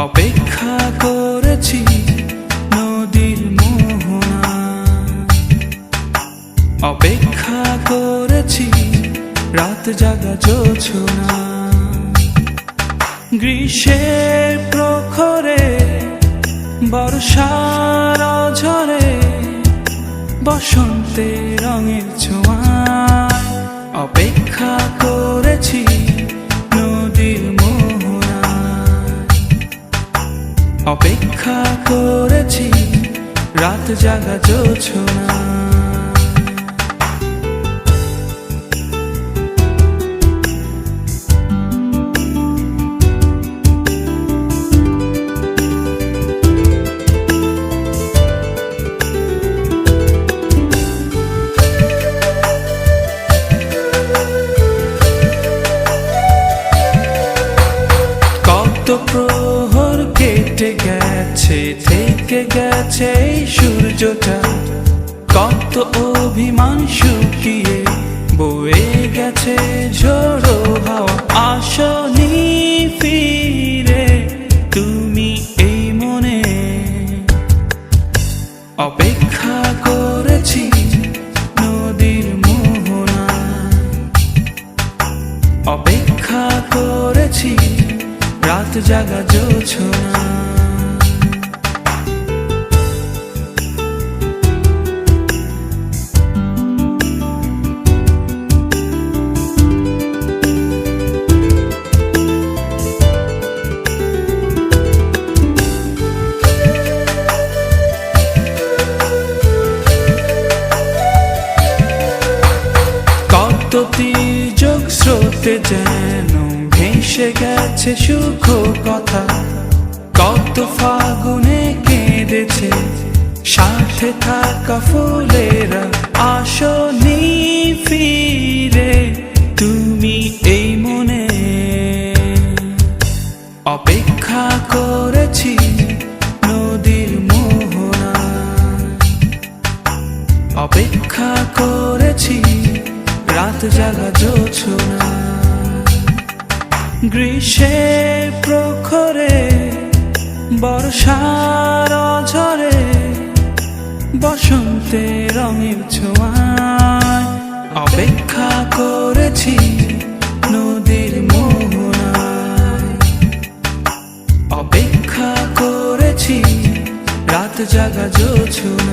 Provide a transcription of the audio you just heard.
অপেক্ষা করেছি নদীর মোহনা, অপেক্ষা করেছি রাত জাগা জোছনা। গ্রীষ্মের প্রখরে বর্ষার ঝরে বসন্তের রঙের ছোঁয়ায় অপেক্ষা করেছি নদীর মোহনা, অপেক্ষা করেছি রাত জাগা জোছনা। কত প্রহর কেটে গেছে, থেকে গেছে এই সূর্যটা, কত অভিমান শুকিয়ে বয়ে গেছে ঝোড়ো হাওয়া। আসনি ফিরে তুমি এই মনে, অপেক্ষা করেছি নদীর মোহনা, অপেক্ষা করেছি রাত জাগা জোছনা। কত তির্যক স্রোতে যেন ভেসে গেছে সুখ কথা, কত ফাগুনে কেঁদেছে সাথে থাকা ফুলেরা। আসনি ফিরে তুমি এই মনে, অপেক্ষা করেছি নদীর মোহনা, অপেক্ষা করেছি রাত জাগা জোছনা। গ্রীষ্মের প্রখরে বর্ষার ঝরে বসন্তের রঙের ছোঁয়ায় অপেক্ষা করেছি নদীর মোহনায়, অপেক্ষা করেছি রাত জাগা জোছনা।